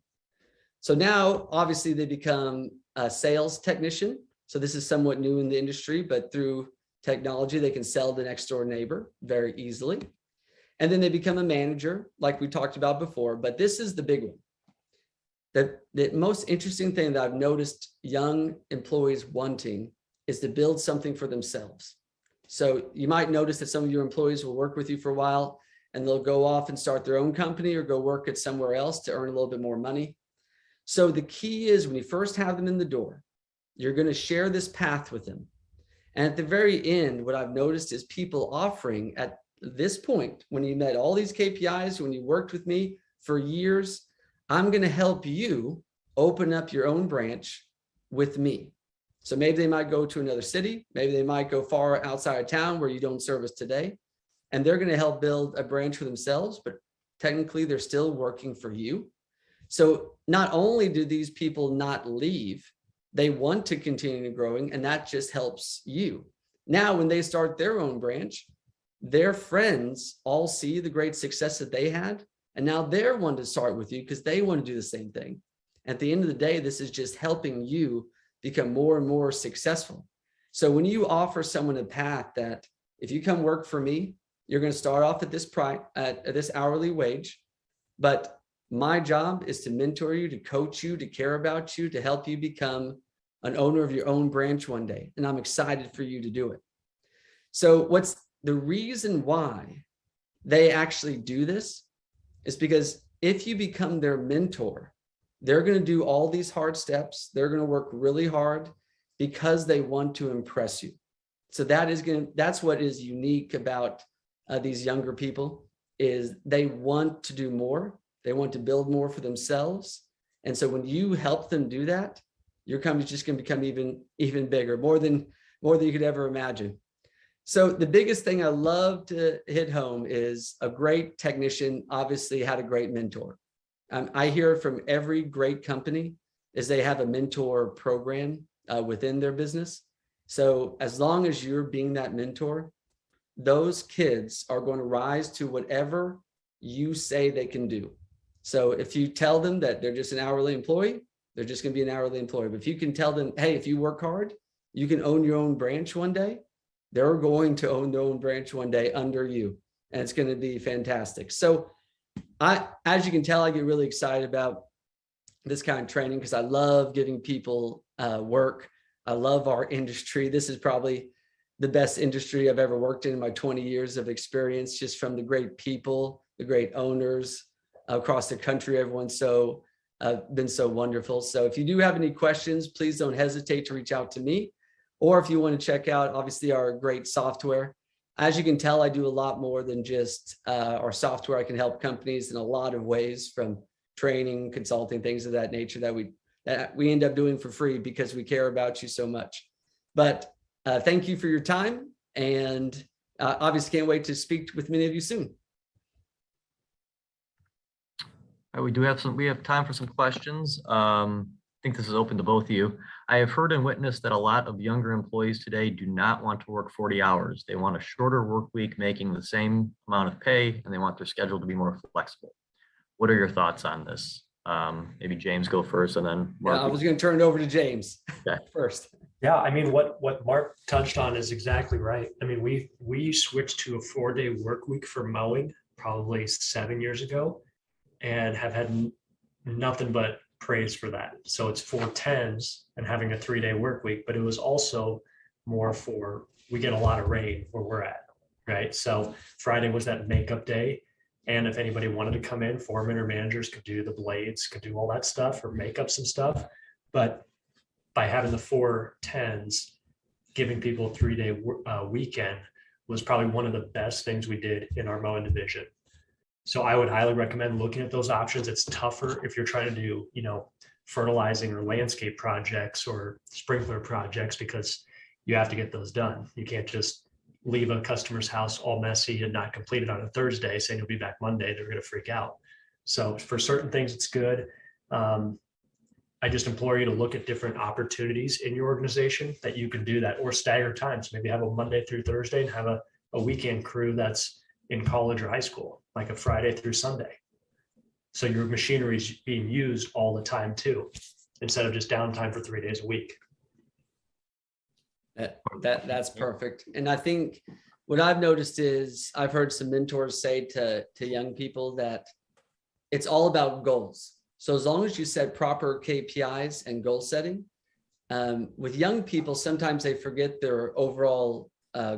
So now, obviously, they become a sales technician. So this is somewhat new in the industry, but through technology, they can sell the next door neighbor very easily. And then they become a manager, like we talked about before. But this is the big one. The most interesting thing that I've noticed young employees wanting is to build something for themselves. So you might notice that some of your employees will work with you for a while, and they'll go off and start their own company or go work at somewhere else to earn a little bit more money. So the key is when you first have them in the door, you're going to share this path with them. And at the very end, what I've noticed is people offering at this point, when you met all these KPIs, when you worked with me for years, I'm going to help you open up your own branch with me. So maybe they might go to another city. Maybe they might go far outside of town where you don't service today. And they're going to help build a branch for themselves, but technically they're still working for you. So not only do these people not leave, they want to continue growing, and that just helps you. Now, when they start their own branch, their friends all see the great success that they had, and now they're wanting to start with you because they want to do the same thing. At the end of the day, this is just helping you become more and more successful. So when you offer someone a path that if you come work for me, you're going to start off at this hourly wage, but my job is to mentor you, to coach you, to care about you, to help you become an owner of your own branch one day. And I'm excited for you to do it. So what's the reason why they actually do this is because if you become their mentor, they're going to do all these hard steps. They're going to work really hard because they want to impress you. So that's what is unique about these younger people is they want to do more. They want to build more for themselves. And so when you help them do that, your company's just going to become even bigger, more than you could ever imagine. So the biggest thing I love to hit home is a great technician obviously had a great mentor. I hear from every great company is they have a mentor program within their business. So as long as you're being that mentor, those kids are going to rise to whatever you say they can do. So if you tell them that they're just an hourly employee, they're just going to be an hourly employee. But if you can tell them, hey, if you work hard, you can own your own branch one day, they're going to own their own branch one day under you. And it's going to be fantastic. So as you can tell, I get really excited about this kind of training because I love giving people work. I love our industry. This is probably the best industry I've ever worked in my 20 years of experience, just from the great people, the great owners across the country. Everyone's been so wonderful. So if you do have any questions, please don't hesitate to reach out to me. Or if you want to check out, obviously, our great software. As you can tell, I do a lot more than just our software. I can help companies in a lot of ways, from training, consulting, things of that nature that we end up doing for free because we care about you so much. But thank you for your time, and obviously can't wait to speak with many of you soon. We have time for some questions. I think this is open to both of you. I have heard and witnessed that a lot of younger employees today do not want to work 40 hours. They want a shorter work week making the same amount of pay, and they want their schedule to be more flexible. What are your thoughts on this? Maybe James go first, and then Mark. I was going to turn it over to James first. Yeah, I mean, what Mark touched on is exactly right. I mean, we switched to a 4-day work week for mowing probably 7 years ago, and have had nothing but praise for that. So it's 4/10s and having a 3-day work week, but it was also more for, we get a lot of rain where we're at, right? So Friday was that makeup day. And if anybody wanted to come in, foremen or managers could do the blades, could do all that stuff, or make up some stuff. But by having the 4/10s, giving people a 3-day weekend was probably one of the best things we did in our mowing division. So I would highly recommend looking at those options. It's tougher if you're trying to do, fertilizing or landscape projects or sprinkler projects, because you have to get those done. You can't just leave a customer's house all messy and not completed on a Thursday saying you'll be back Monday. They're going to freak out. So for certain things, it's good. I just implore you to look at different opportunities in your organization that you can do that, or stagger times. Maybe have a Monday through Thursday and have a weekend crew that's in college or high school, like a Friday through Sunday. So your machinery is being used all the time too, instead of just downtime for 3 days a week. That's perfect. And I think what I've noticed is I've heard some mentors say to young people that it's all about goals. So as long as you set proper KPIs and goal setting, with young people, sometimes they forget their overall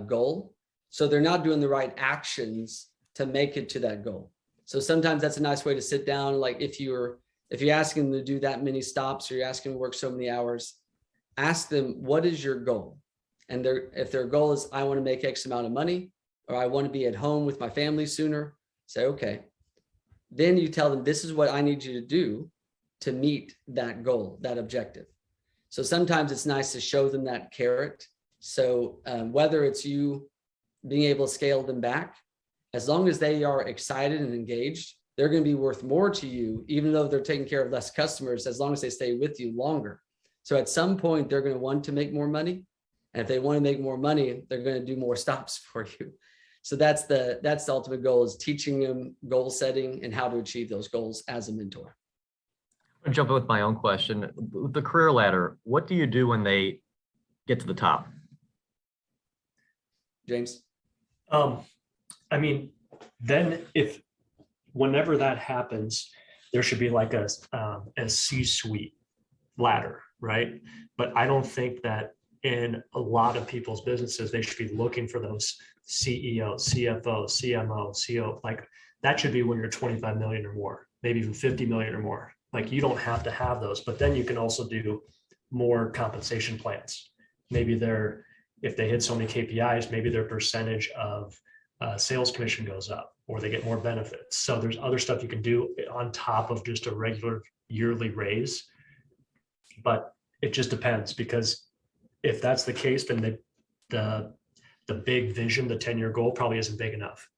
goal. So they're not doing the right actions to make it to that goal. So sometimes that's a nice way to sit down. Like if you're asking them to do that many stops, or you're asking them to work so many hours, ask them, what is your goal? And if their goal is, I want to make X amount of money, or I want to be at home with my family sooner, say, okay. Then you tell them, this is what I need you to do to meet that goal, that objective. So sometimes it's nice to show them that carrot. So whether it's you being able to scale them back, as long as they are excited and engaged, they're going to be worth more to you, even though they're taking care of less customers, as long as they stay with you longer. So at some point, they're going to want to make more money. And if they want to make more money, they're going to do more stops for you. So that's the ultimate goal, is teaching them goal setting and how to achieve those goals as a mentor. I'll jump in with my own question. The career ladder, what do you do when they get to the top? James? I mean, then whenever that happens, there should be like a C-suite ladder, right? But I don't think that in a lot of people's businesses, they should be looking for those CEO, CFO, CMO, CO. Like that should be when you're 25 million or more, maybe even 50 million or more. Like you don't have to have those, but then you can also do more compensation plans. Maybe if they hit so many KPIs, maybe their percentage of sales commission goes up, or they get more benefits. So there's other stuff you can do on top of just a regular yearly raise. But it just depends, because if that's the case, then the big vision, the 10-year goal probably isn't big enough,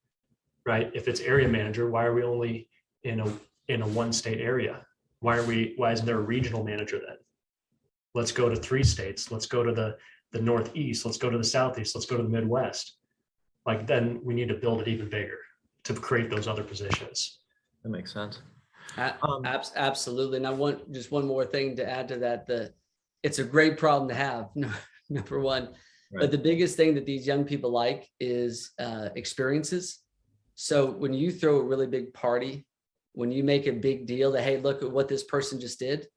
right? If it's area manager, why are we only in a one state area? Why isn't there a regional manager then? Let's go to 3 states. Let's go to the Northeast. Let's go to the Southeast. Let's go to the Midwest. Like then we need to build it even bigger to create those other positions. That makes sense. Absolutely. And I want just one more thing to add to that. It's a great problem to have, number one. Right. But the biggest thing that these young people like is experiences. So when you throw a really big party when you make a big deal that, hey, look at what this person just did,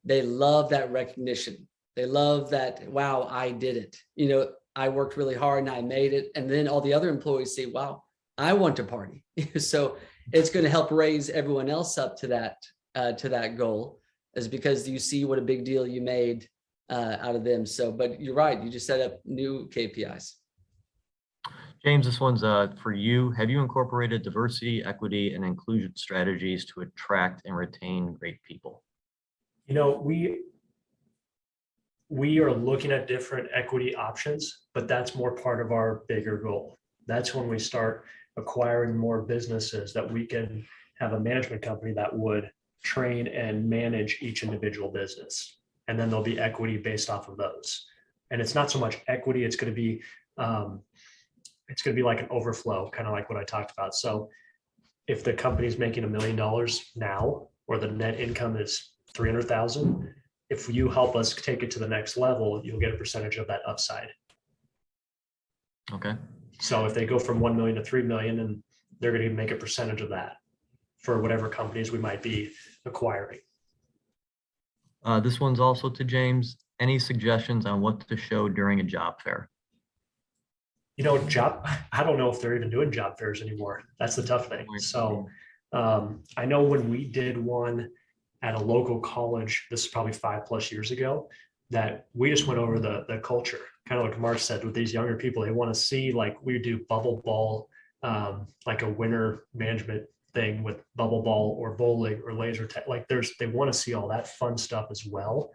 they love that recognition. They love that, wow, I did it. You know, I worked really hard and I made it. And then all the other employees say, wow, I want to party. So it's going to help raise everyone else up to that goal, is because you see what a big deal you made out of them. So, but you're right. You just set up new KPIs. James, this one's for you. Have you incorporated diversity, equity, and inclusion strategies to attract and retain great people? You know, we are looking at different equity options, but that's more part of our bigger goal. That's when we start acquiring more businesses that we can have a management company that would train and manage each individual business. And then there'll be equity based off of those. And it's not so much equity, it's going to be like an overflow, kind of like what I talked about. So if the company's making $1 million now, or the net income is 300,000, if you help us take it to the next level, you'll get a percentage of that upside. Okay. So if they go from 1 million to 3 million, and they're going to make a percentage of that for whatever companies we might be acquiring. This one's also to James. Any suggestions on what to show during a job fair? You know, I don't know if they're even doing job fairs anymore. That's the tough thing. So I know when we did one at a local college, this is probably 5+ years ago, that we just went over the culture, kind of like Mark said, with these younger people. They want to see, like, we do bubble ball, like a winter management thing with bubble ball or bowling or laser tag. Like they want to see all that fun stuff as well,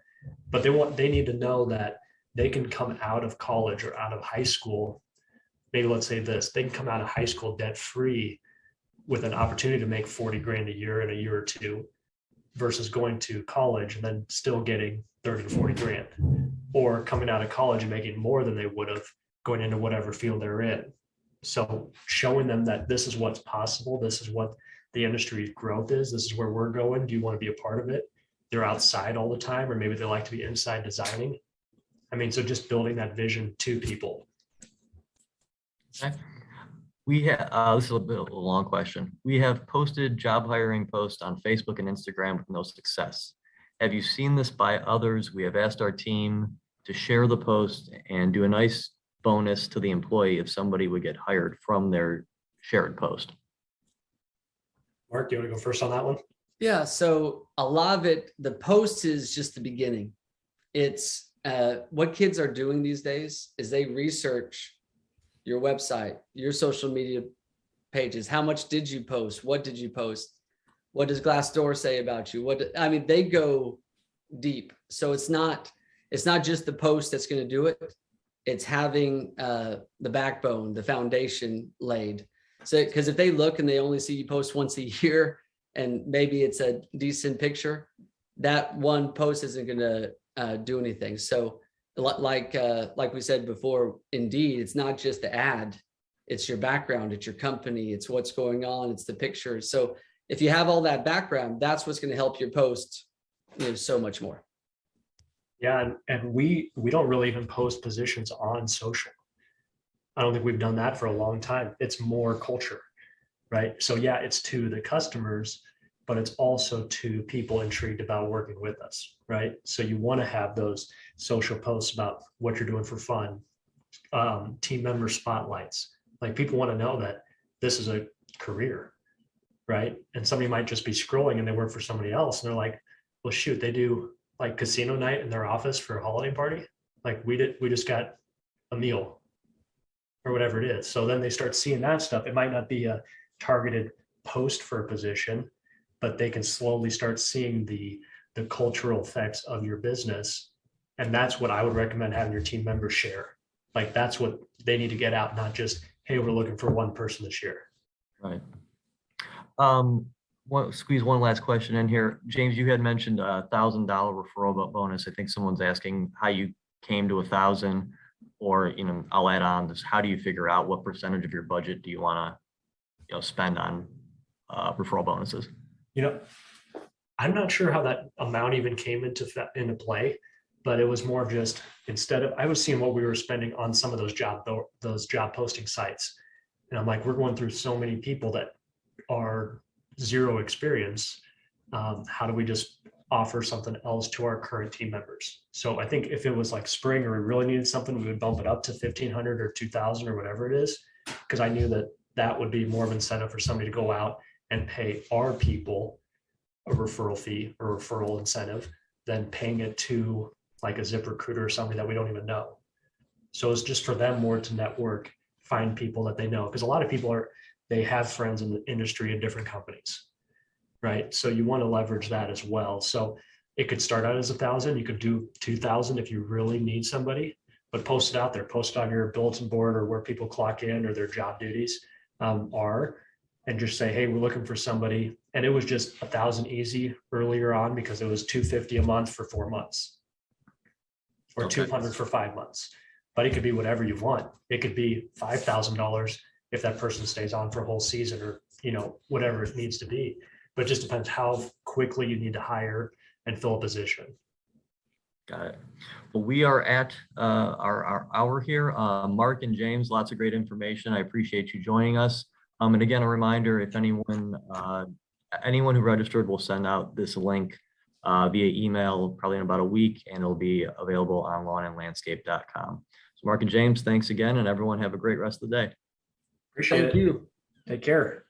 but they need to know that they can come out of college or out of high school. Maybe let's say this, they can come out of high school debt free with an opportunity to make 40 grand a year in a year or two, versus going to college and then still getting 30 to 40 grand, or coming out of college and making more than they would have going into whatever field they're in. So showing them that this is what's possible, this is what the industry's growth is, this is where we're going. Do you want to be a part of it? They're outside all the time, or maybe they like to be inside designing. I mean, so just building that vision to people. Okay. We have, this is a bit of a long question. We have posted job hiring posts on Facebook and Instagram with no success. Have you seen this by others? We have asked our team to share the post and do a nice bonus to the employee if somebody would get hired from their shared post. Mark, do you want to go first on that one? Yeah, so a lot of it, the post is just the beginning. It's what kids are doing these days is they research your website, your social media pages. How much did you post? What did you post? What does Glassdoor say about you? They go deep. So it's not just the post that's going to do it. It's having the backbone, the foundation laid. So, because if they look and they only see you post once a year, and maybe it's a decent picture, that one post isn't going to do anything. So like we said before, Indeed, it's not just the ad, it's your background, it's your company, it's what's going on, it's the pictures. So if you have all that background, that's what's going to help your post, so much more. Yeah, and we don't really even post positions on social. I don't think we've done that for a long time. It's more culture, right? So yeah, it's to the customers, but it's also to people intrigued about working with us, right? So you want to have those social posts about what you're doing for fun, team member spotlights. Like, people want to know that this is a career, right? And somebody might just be scrolling and they work for somebody else, and they're like, well, shoot, they do like casino night in their office for a holiday party. Like we just got a meal or whatever it is. So then they start seeing that stuff. It might not be a targeted post for a position, but they can slowly start seeing the cultural effects of your business. And that's what I would recommend having your team members share. Like, that's what they need to get out, not just, hey, we're looking for one person this year. Right. Squeeze one last question in here. James, you had mentioned $1,000 referral bonus. I think someone's asking how you came to 1,000, or, I'll add on this. How do you figure out what percentage of your budget do you want to, spend on referral bonuses? I'm not sure how that amount even came into play, but it was more of just, I was seeing what we were spending on some of those job posting sites. And I'm like, we're going through so many people that are zero experience, how do we just offer something else to our current team members? So I think if it was like spring or we really needed something, we would bump it up to 1,500 or 2,000 or whatever it is, because I knew that that would be more of an incentive for somebody to go out and pay our people a referral fee or referral incentive than paying it to like a ZipRecruiter or somebody that we don't even know. So it's just for them more to network, find people that they know, because a lot of people they have friends in the industry in different companies, right? So you want to leverage that as well. So it could start out as 1,000. You could do 2,000 if you really need somebody, but post it out there, post it on your bulletin board or where people clock in or their job duties are, and just say, hey, we're looking for somebody. And it was just 1,000 easy earlier on because it was $250 a month for 4 months or Okay. $200 for 5 months. But it could be whatever you want. It could be $5,000 if that person stays on for a whole season, or whatever it needs to be. But it just depends how quickly you need to hire and fill a position. Got it. Well, we are at our hour here. Mark and James, lots of great information. I appreciate you joining us. And again, a reminder, if anyone who registered will send out this link via email probably in about a week, and it'll be available on lawnandlandscape.com. So Mark and James, thanks again, and everyone have a great rest of the day. Appreciate it. Thank you. Take care.